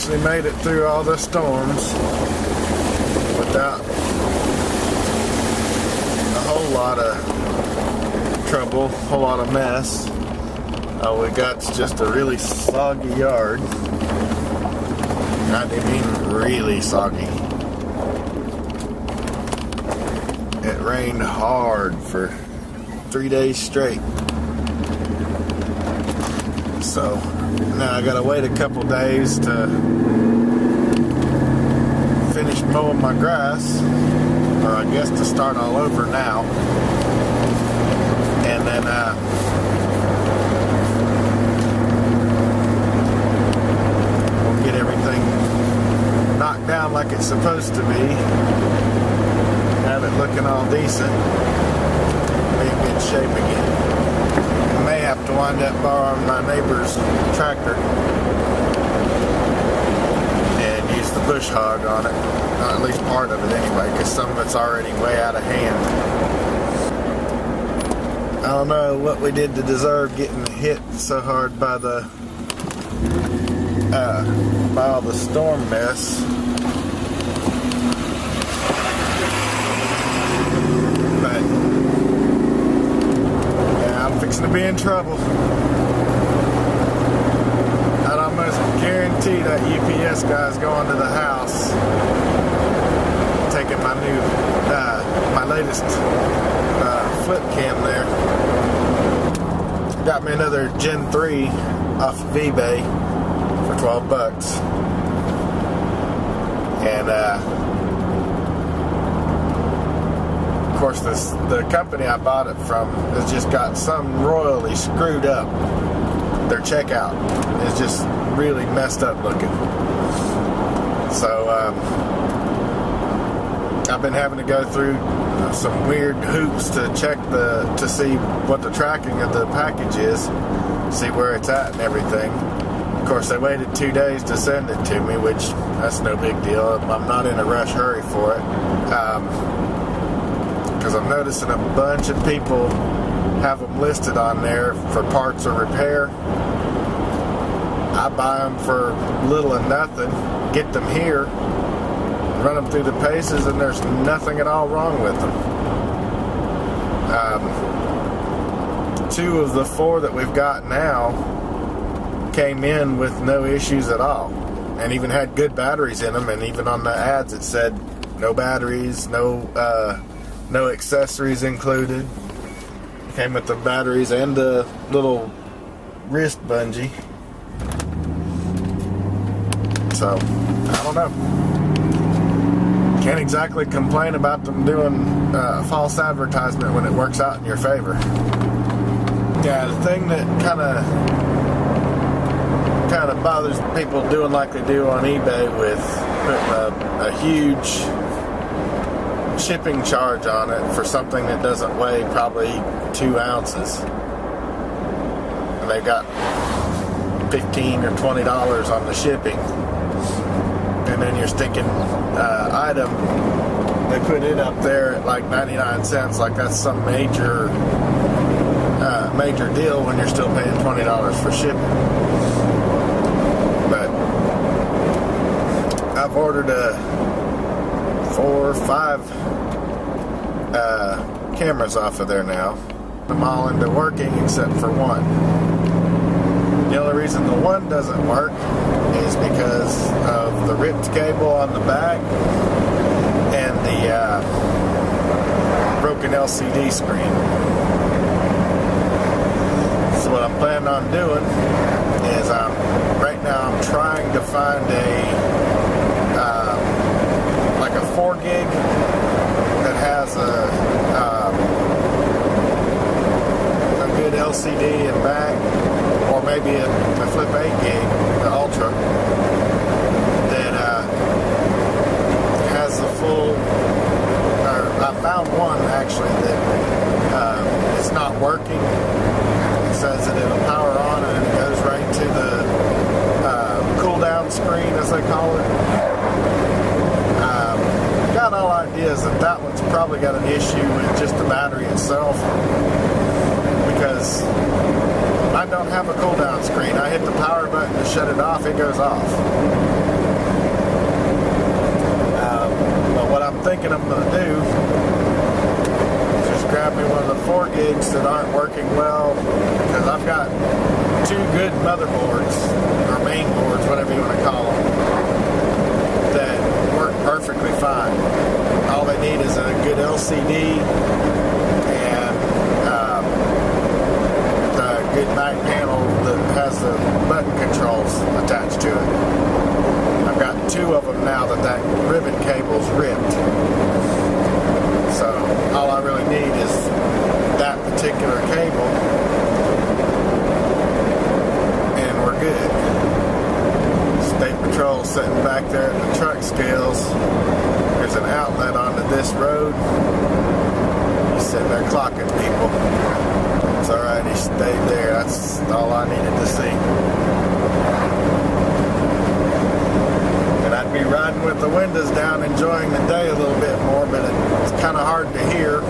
actually made it through all the storms without a whole lot of trouble, a whole lot of mess. All we got's just a really soggy yard. I mean really soggy. It rained hard for 3 days straight. So now I gotta wait a couple days to finish mowing my grass, or I guess to start all over now. And then we'll get everything knocked down like it's supposed to be. Have it looking all decent. Be in good shape again. I may have to wind up borrowing my neighbor's tractor and use the bush hog on it. At least part of it anyway, because some of it's already way out of hand. I don't know what we did to deserve getting hit so hard by all the storm mess. But yeah, I'm fixing to be in trouble. I'd almost guarantee that UPS guy's going to the house, taking my new, my latest flip cam there. Got me another Gen 3 off of eBay for $12. And of course the company I bought it from has just got some royally screwed up. Their checkout is just really messed up looking. So I've been having to go through some weird hoops to check to see what the tracking of the package is, see where it's at and everything. Of course, they waited 2 days to send it to me, which that's no big deal. I'm not in a rush hurry for it, because I'm noticing a bunch of people have them listed on there for parts or repair. I buy them for little and nothing, get them here, run them through the paces, and there's nothing at all wrong with them. 2 of the 4 that we've got now came in with no issues at all, and even had good batteries in them, and even on the ads it said no batteries, no accessories included. Came with the batteries and the little wrist bungee. So I don't know, can't exactly complain about them doing false advertisement when it works out in your favor. Yeah, the thing that kind of bothers people doing like they do on eBay with putting a huge shipping charge on it for something that doesn't weigh probably 2 ounces, and they got $15 or $20 on the shipping, and then your stinking item, they put it up there at like 99 cents, like that's some major deal when you're still paying $20 for shipping. But I've ordered 4 or 5 cameras off of there now. I'm all into working except for one. The only reason the one doesn't work is because of the ripped cable on the back and the broken LCD screen. So what I'm planning on doing is right now I'm trying to find like a 4 gig that has a good LCD in back, or maybe a flip 8 gig, the Ultra, that has the full, or I found one actually that it's not working. It says that it'll power on and it goes right to the cool down screen, as they call it. Got all ideas that one's probably got an issue with just the battery itself, because I don't have a cool down screen. I hit the power button to shut it off, it goes off. thinking I'm going to do is just grab me one of the 4 gigs that aren't working well, because I've got 2 good motherboards, or main boards, whatever you want to call them, that work perfectly fine. All they need is a good LCD and a good back panel that has the button controls attached to it. I've got 2 of them now that ribbon cable's ripped. So all I really need is that particular cable, and we're good. State Patrol sitting back there at the truck scales. There's an outlet onto this road. He's sitting there clocking people. It's alright, he stayed there. That's all I needed to see. And I'd be riding with the windows down, enjoying the day a little bit more, but it's kind of hard to hear.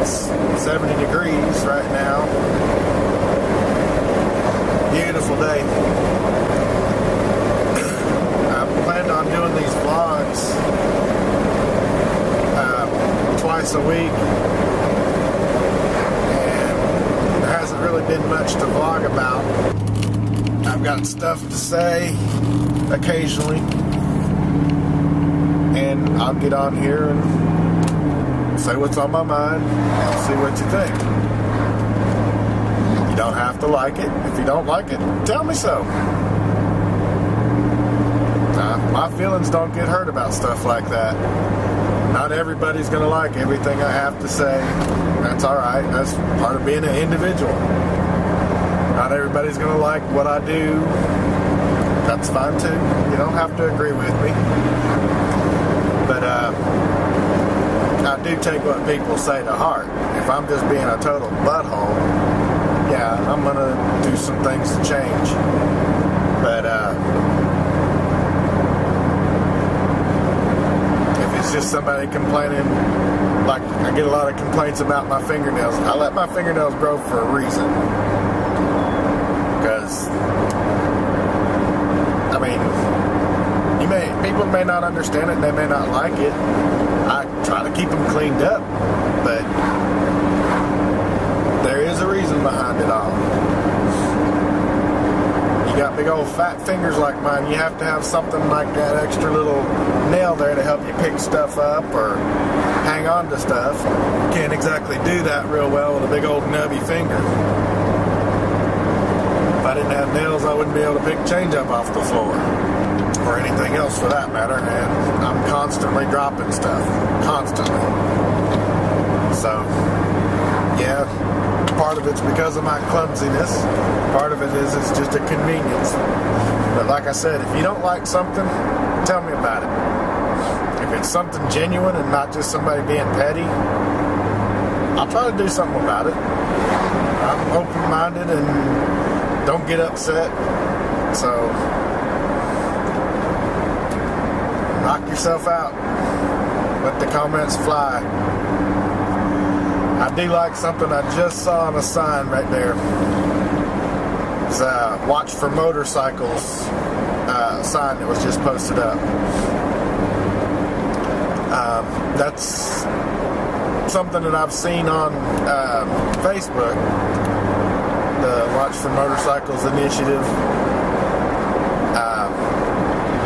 It's 70 degrees right now. Beautiful day. I planned on doing these vlogs twice a week, and there hasn't really been much to vlog about. I've got stuff to say occasionally, and I'll get on here and say what's on my mind and see what you think. You don't have to like it. If you don't like it, tell me so. My feelings don't get hurt about stuff like that. Not everybody's going to like everything I have to say. That's alright. That's part of being an individual. Not everybody's going to like what I do. That's fine too. You don't have to agree with me. But I do take what people say to heart. If I'm just being a total butthole, yeah, I'm going to do some things to change. But it's just somebody complaining, like I get a lot of complaints about my fingernails. I let my fingernails grow for a reason. Because, I mean, people may not understand it, they may not like it. I try to keep them cleaned up, but there is a reason behind it all. You got big old fat fingers like mine, you have to have something like that extra little nail there to help you pick stuff up or hang on to stuff. You can't exactly do that real well with a big old nubby finger. If I didn't have nails, I wouldn't be able to pick change up off the floor, or anything else for that matter, and I'm constantly dropping stuff. Constantly. So, yeah, part of it's because of my clumsiness. Part of it is it's just a convenience. But like I said, if you don't like something, tell me about it. If it's something genuine and not just somebody being petty, I'll try to do something about it. I'm open-minded and don't get upset. So, knock yourself out. Let the comments fly. I do like something I just saw on a sign right there. It's a watch for motorcycles sign that was just posted up. That's something that I've seen on Facebook, the Watch for Motorcycles initiative.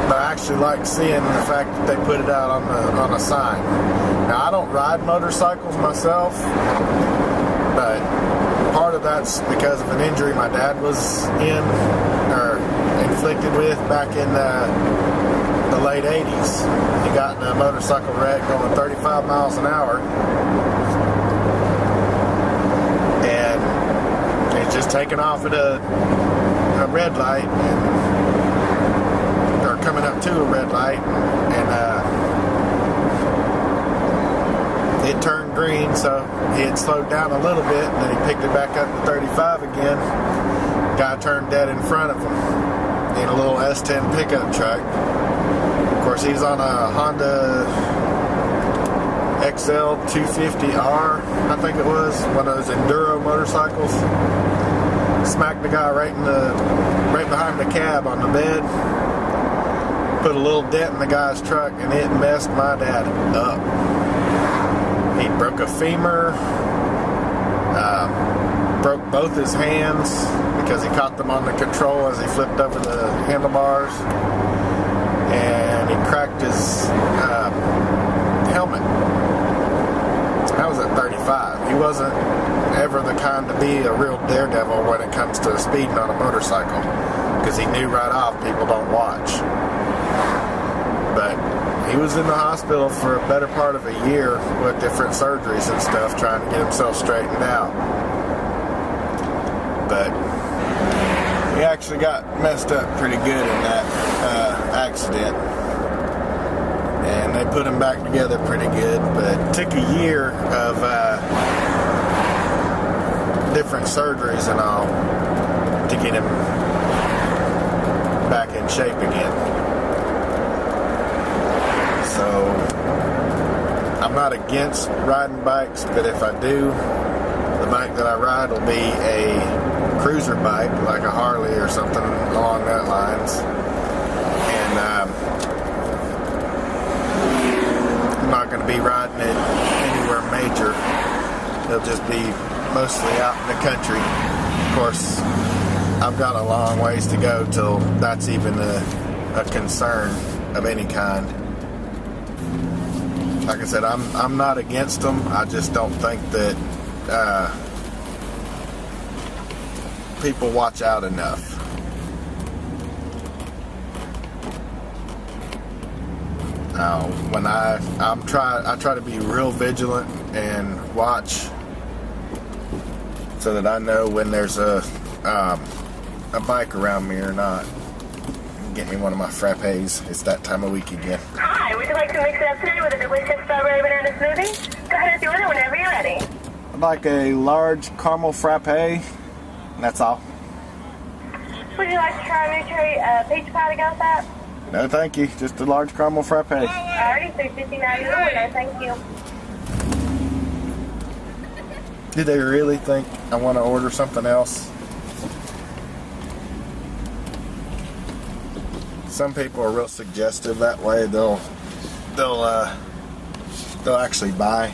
But I actually like seeing the fact that they put it out on a sign. Now, I don't ride motorcycles myself, but part of that's because of an injury my dad was inflicted with back in the late 80s. He got in a motorcycle wreck going 35 miles an hour, and he's just taken off at a red light, or coming up to a red light, and it turned green, so he had slowed down a little bit, and then he picked it back up to 35 again. Guy turned dead in front of him in a little S10 pickup truck. Of course, he's on a Honda XL 250R, I think it was, one of those enduro motorcycles. Smacked the guy right behind the cab on the bed. put a little dent in the guy's truck, and it messed my dad up. He broke a femur, broke both his hands because he caught them on the control as he flipped over the handlebars, and he cracked his helmet. That was at 35. He wasn't ever the kind to be a real daredevil when it comes to speeding on a motorcycle, because he knew right off people don't watch. But he was in the hospital for a better part of a year with different surgeries and stuff, trying to get himself straightened out. But he actually got messed up pretty good in that accident, and they put him back together pretty good. But it took a year of different surgeries and all to get him back in shape again. So I'm not against riding bikes, but if I do, the bike that I ride will be a cruiser bike, like a Harley or something along that lines. And I'm not going to be riding it anywhere major. It'll just be mostly out in the country. Of course, I've got a long ways to go till that's even a concern of any kind. Like I said, I'm not against them. I just don't think that people watch out enough. When I try to be real vigilant and watch, so that I know when there's a bike around me or not. Get me one of my frappes. It's that time of week again. Hi, would you like to mix it up today with a delicious strawberry banana smoothie? Go ahead and do it whenever you're ready. I'd like a large caramel frappe, and that's all. Would you like to try a Nutri peach pie to go with that? No, thank you. Just a large caramel frappe. Alrighty, $3.59 is the winner. Thank you. Do they really think I want to order something else? Some people are real suggestive that way. They'll actually buy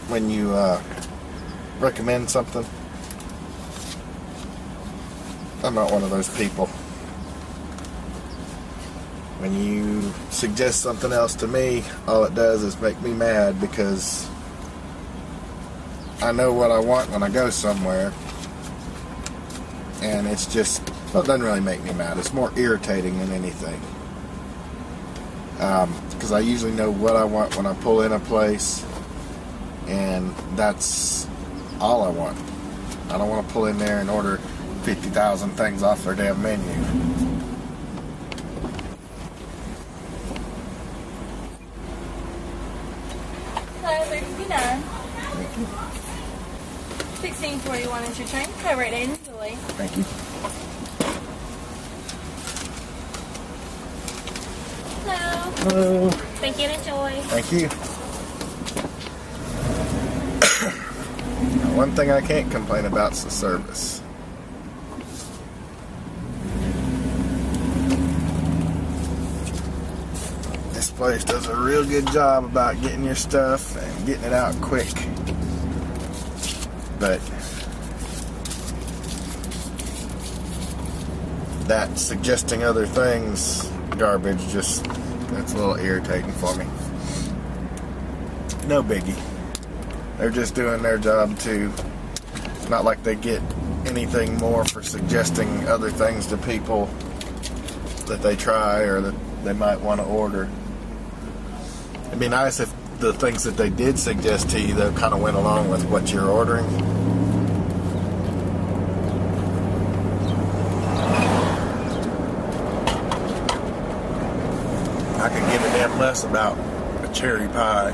when you recommend something. I'm not one of those people. When you suggest something else to me, all it does is make me mad, because I know what I want when I go somewhere, and it's just, well, it doesn't really make me mad. It's more irritating than anything, because I usually know what I want when I pull in a place, and that's all I want. I don't want to pull in there and order 50,000 things off their damn menu. Hello, $3.59. 1641 is your change. Go right in, Julie. Thank you. Hello. Hello. Thank you and enjoy. Thank you. One thing I can't complain about is the service. This place does a real good job about getting your stuff and getting it out quick. But that suggesting other things garbage, just, that's a little irritating for me. No biggie. They're just doing their job too. It's not like they get anything more for suggesting other things to people that they try or that they might want to order. It'd be nice if the things that they did suggest to you, that kind of went along with what you're ordering. I could give a damn less about a cherry pie.